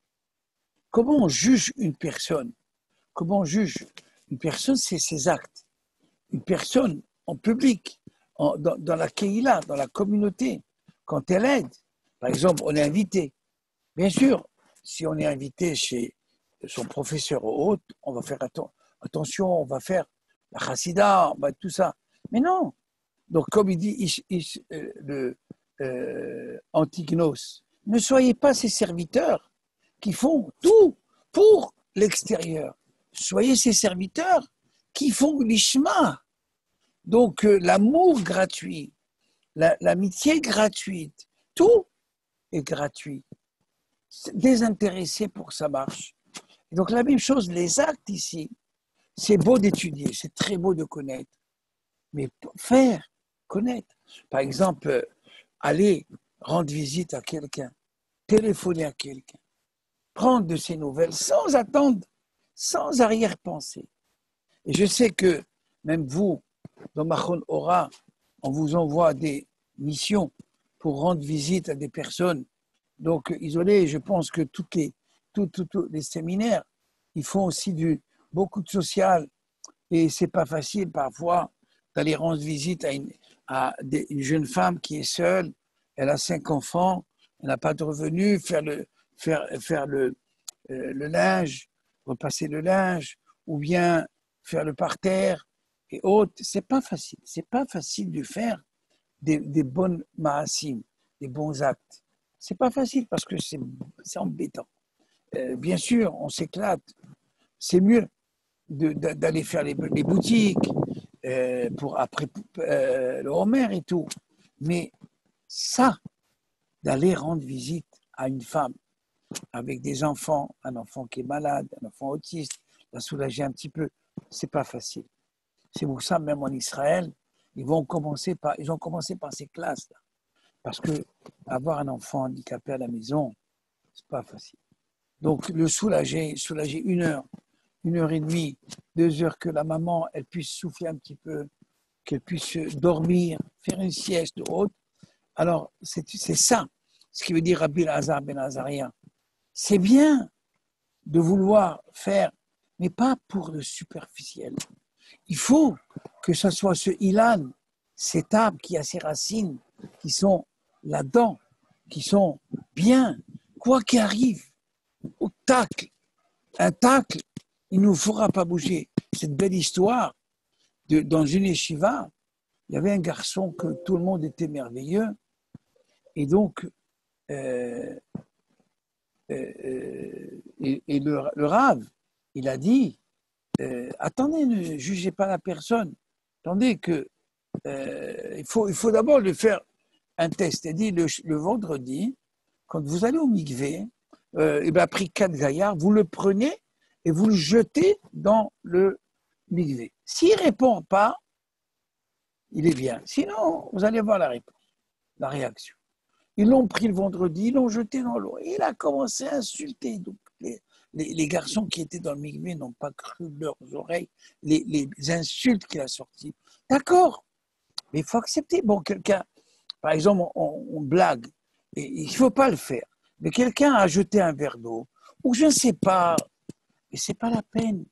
A: Comment on juge une personne? Comment on juge une personne? C'est ses actes. Une personne en public, dans la Keïla, dans la communauté, quand elle aide. Par exemple, on est invité. Bien sûr, si on est invité chez son professeur ou autre, on va faire attention, on va faire la chassida, on va tout ça. Mais non. Donc, comme il dit Antignos, ne soyez pas ces serviteurs qui font tout pour l'extérieur. Soyez ces serviteurs qui font l'ishma. Donc, l'amour gratuit, l'amitié gratuite, tout est gratuit. Désintéressé pour que ça marche. Et donc, la même chose, les actes ici, c'est beau d'étudier, c'est très beau de connaître. Mais faire, connaître. Par exemple, aller rendre visite à quelqu'un, téléphoner à quelqu'un, prendre de ses nouvelles sans attendre, sans arrière-pensée. Et je sais que même vous, dans Machon Ora, on vous envoie des missions pour rendre visite à des personnes donc isolées. Je pense que tous les séminaires, ils font aussi beaucoup de social et c'est pas facile parfois d'aller rendre visite à une jeune femme qui est seule, elle a 5 enfants, elle n'a pas de revenus, faire le linge, repasser le linge, ou bien faire le parterre et autres. C'est pas facile de faire des bonnes maasim, des bons actes. C'est pas facile parce que c'est embêtant. Bien sûr, on s'éclate. C'est mieux d'aller faire les boutiques pour après le Homer et tout. Mais ça, d'aller rendre visite à une femme avec des enfants, un enfant qui est malade, un enfant autiste, la soulager un petit peu, c'est pas facile. C'est pour ça, même en Israël, ils ont commencé par ces classes-là. Parce que avoir un enfant handicapé à la maison, c'est pas facile. Donc, le soulager 1 heure et demie, 2 heures, que la maman, elle puisse souffler un petit peu, qu'elle puisse dormir, faire une sieste ou autre. Alors, c'est ça, ce qui veut dire Rabbi Elazar ben Azariah. C'est bien de vouloir faire, mais pas pour le superficiel. Il faut que ce soit ce Ilan, cet arbre qui a ses racines, qui sont là-dedans, qui sont bien, quoi qu'il arrive, au tacle, un tacle, il ne nous fera pas bouger. Cette belle histoire, dans une yeshiva, il y avait un garçon que tout le monde était merveilleux, et donc, et le Rav, il a dit, attendez, ne jugez pas la personne, attendez que il faut d'abord lui faire un test. Il dit le vendredi, quand vous allez au mikvé, après 4 gaillards, vous le prenez et vous le jetez dans le mikvé. S'il ne répond pas, il est bien. Sinon, vous allez voir la réaction. Ils l'ont pris le vendredi, ils l'ont jeté dans l'eau. Et il a commencé à insulter. Donc, les garçons qui étaient dans le mikvé n'ont pas cru leurs oreilles, les insultes qu'il a sorties. D'accord, mais il faut accepter. Bon, quelqu'un, par exemple, on blague, et il ne faut pas le faire. Mais quelqu'un a jeté un verre d'eau, ou je ne sais pas, et ce n'est pas la peine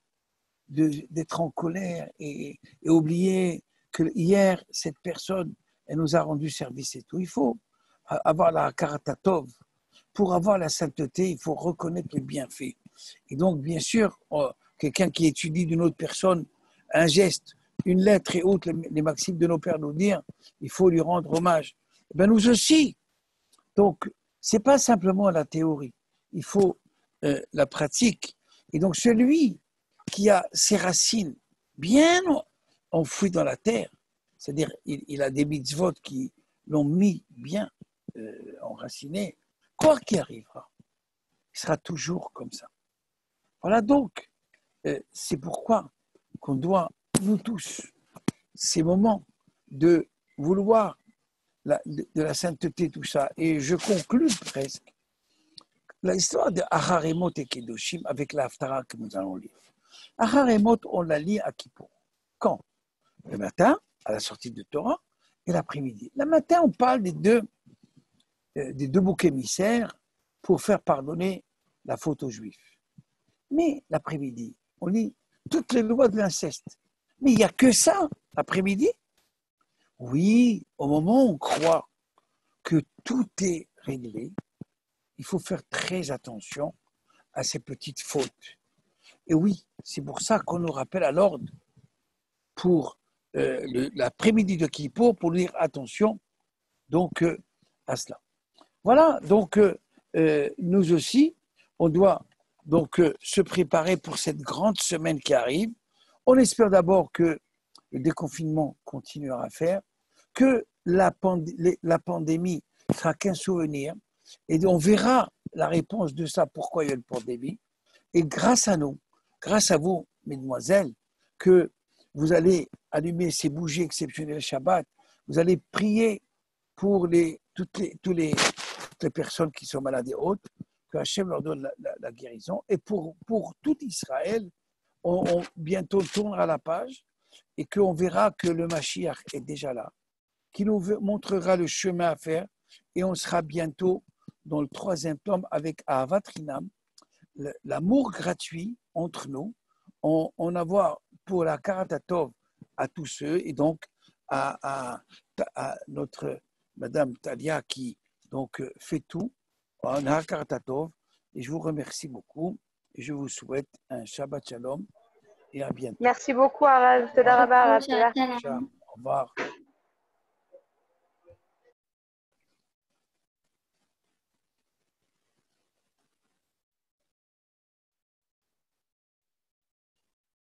A: d'être en colère et oublier que hier, cette personne, elle nous a rendu service et tout. Il faut avoir la karatatov. Pour avoir la sainteté, il faut reconnaître les bienfaits. Et donc, bien sûr, quelqu'un qui étudie d'une autre personne, un geste, une lettre et autres, les maximes de nos pères nous dire, il faut lui rendre hommage. Et bien, nous aussi. Donc, ce n'est pas simplement la théorie, il faut la pratique. Et donc, celui qui a ses racines bien enfoui dans la terre. C'est-à-dire, il a des mitzvot qui l'ont mis bien enraciné. Quoi qu'il arrivera, il sera toujours comme ça. Voilà donc, c'est pourquoi qu'on doit, nous tous, ces moments de vouloir de la sainteté, tout ça. Et je conclus presque l'histoire de Aharemot et Kedoshim avec la Haftara que nous allons lire. Aharemot, on la lit à Kippour. Quand? Le matin, à la sortie de Torah, et l'après-midi. Le matin, on parle des deux boucs émissaires pour faire pardonner la faute aux Juifs. Mais l'après-midi, on lit toutes les lois de l'inceste. Mais il n'y a que ça, l'après-midi. Oui, au moment où on croit que tout est réglé, il faut faire très attention à ces petites fautes. Et oui, c'est pour ça qu'on nous rappelle à l'ordre pour l'après-midi de Kippour pour dire attention donc à cela. Voilà, donc nous aussi, on doit donc se préparer pour cette grande semaine qui arrive. On espère d'abord que le déconfinement continuera à faire, que la pandémie sera qu'un souvenir, et on verra la réponse de ça, pourquoi il y a une pandémie. Et grâce à nous, grâce à vous, mesdemoiselles, que vous allez allumer ces bougies exceptionnelles Shabbat, vous allez prier pour toutes les personnes qui sont malades et autres, que Hachem leur donne la guérison. Et pour tout Israël, on bientôt tournera la page et qu'on verra que le Mashiach est déjà là, qui nous montrera le chemin à faire, et on sera bientôt dans le 3e tome avec Ahavat Chinam, l'amour gratuit entre nous, on avoir pour la Karatatov à tous ceux, et donc à notre Madame Talia qui donc fait tout, en a Karatatov, et je vous remercie beaucoup, et je vous souhaite un Shabbat Shalom, et à bientôt.
C: Merci beaucoup, Arav. Toda rabba, Arav.
A: Au revoir.